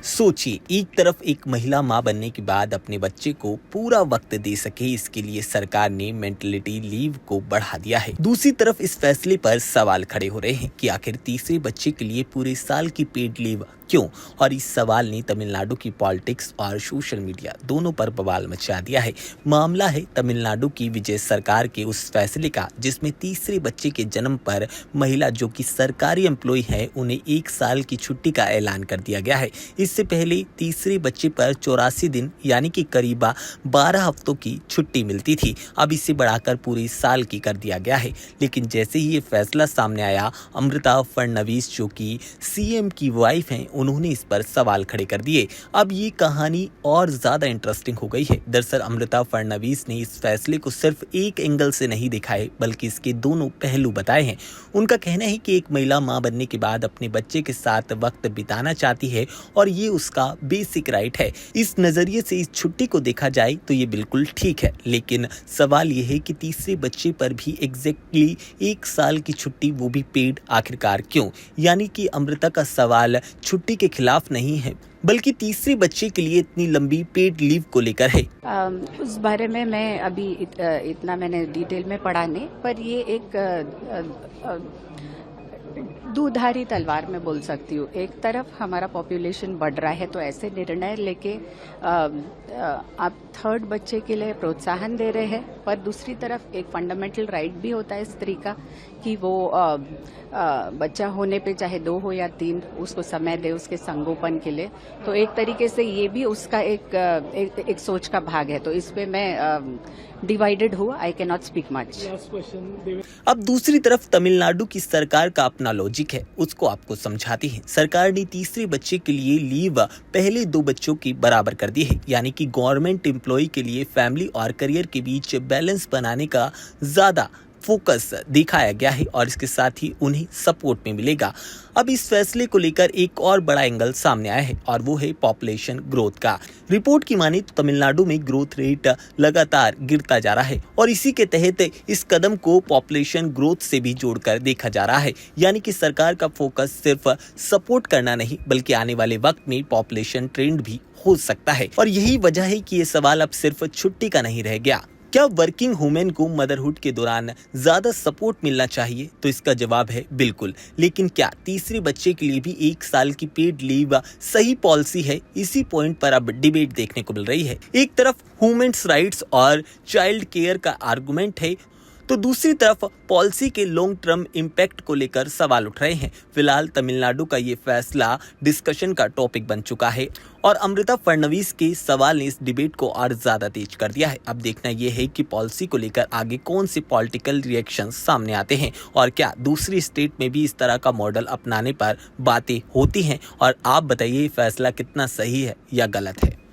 सोचिए, एक तरफ एक महिला मां बनने के बाद अपने बच्चे को पूरा वक्त दे सके, इसके लिए सरकार ने मेंटलिटी लीव को बढ़ा दिया है। दूसरी तरफ इस फैसले पर सवाल खड़े हो रहे हैं कि आखिर तीसरे बच्चे के लिए पूरे साल की पेड लीव क्यों। और इस सवाल ने तमिलनाडु की पॉलिटिक्स और सोशल मीडिया दोनों पर बवाल मचा दिया है। मामला है तमिलनाडु की विजय सरकार के उस फैसले का जिसमें तीसरे बच्चे के जन्म पर महिला जो कि सरकारी एम्प्लॉय है उन्हें 1 साल की छुट्टी का ऐलान कर दिया गया है। इससे पहले तीसरे बच्चे पर 84 दिन यानी कि करीब 12 हफ्तों की छुट्टी मिलती थी। अब इसे बढ़ाकर पूरे साल की कर दिया गया है। लेकिन जैसे ही ये फैसला सामने आया, अमृता फडणवीस जो कि सीएम की वाइफ हैं, उन्होंने इस पर सवाल खड़े कर दिए। अब ये कहानी और ज्यादा इंटरेस्टिंग हो गई है। दरअसल अमृता फडणवीस ने इस फैसले को सिर्फ एक एंगल से नहीं देखा है, बल्कि इसके दोनों पहलू बताए हैं। उनका कहना है कि एक महिला मां बनने के बाद अपने बच्चे के साथ वक्त बिताना चाहती है और ये उसका बेसिक राइट है। इस नजरिए से इस छुट्टी को देखा जाए तो ये बिल्कुल ठीक है। लेकिन सवाल ये है कि तीसरे बच्चे पर भी एग्जैक्टली 1 साल की छुट्टी, वो भी पेड, आखिरकार क्यों। यानी कि अमृता का सवाल छुट्टी के खिलाफ नहीं है, बल्कि तीसरे बच्चे के लिए इतनी लंबी पेड लीव को लेकर है। उस बारे में मैं अभी इतना मैंने डिटेल में पढ़ा नहीं, पर ये एक दुधारी तलवार में बोल सकती हूँ। एक तरफ हमारा पॉपुलेशन बढ़ रहा है तो ऐसे निर्णय लेके आप थर्ड बच्चे के लिए प्रोत्साहन दे रहे हैं, पर दूसरी तरफ एक फंडामेंटल राइट भी होता है स्त्री का कि वो बच्चा होने पे चाहे 2 हो या 3 उसको समय दे उसके संगोपन के लिए। तो एक तरीके से ये भी उसका एक सोच का भाग है। तो इस पे मैं डिवाइडेड हुआ, I can not speak much. अब दूसरी तरफ तमिलनाडु की सरकार का अपना लॉजिक है, उसको आपको समझाती है। सरकार ने तीसरे बच्चे के लिए लीव पहले 2 बच्चों की बराबर कर दी है। यानी कि गवर्नमेंट एम्प्लॉय के लिए फैमिली और करियर के बीच बैलेंस बनाने का ज्यादा फोकस दिखाया गया है और इसके साथ ही उन्हें सपोर्ट में मिलेगा। अब इस फैसले को लेकर एक और बड़ा एंगल सामने आया है और वो है पॉपुलेशन ग्रोथ का। रिपोर्ट की माने तो तमिलनाडु में ग्रोथ रेट लगातार गिरता जा रहा है और इसी के तहत इस कदम को पॉपुलेशन ग्रोथ से भी जोड़कर देखा जा रहा है। यानी कि सरकार का फोकस सिर्फ सपोर्ट करना नहीं, बल्कि आने वाले वक्त में पॉपुलेशन ट्रेंड भी हो सकता है। और यही वजह है कि ये सवाल अब सिर्फ छुट्टी का नहीं रह गया। क्या वर्किंग वुमेन को मदरहुड के दौरान ज्यादा सपोर्ट मिलना चाहिए? तो इसका जवाब है बिल्कुल। लेकिन क्या तीसरे बच्चे के लिए भी 1 साल की पेड लीव सही पॉलिसी है? इसी पॉइंट पर अब डिबेट देखने को मिल रही है। एक तरफ वुमेन्स राइट्स और चाइल्ड केयर का आर्गुमेंट है, तो दूसरी तरफ पॉलिसी के लॉन्ग टर्म इम्पैक्ट को लेकर सवाल उठ रहे हैं। फिलहाल तमिलनाडु का ये फैसला डिस्कशन का टॉपिक बन चुका है और अमृता फडणवीस के सवाल ने इस डिबेट को और ज्यादा तेज कर दिया है। अब देखना यह है कि पॉलिसी को लेकर आगे कौन से पॉलिटिकल रिएक्शन सामने आते हैं और क्या दूसरी स्टेट में भी इस तरह का मॉडल अपनाने पर बातें होती हैं। और आप बताइए, फैसला कितना सही है या गलत है।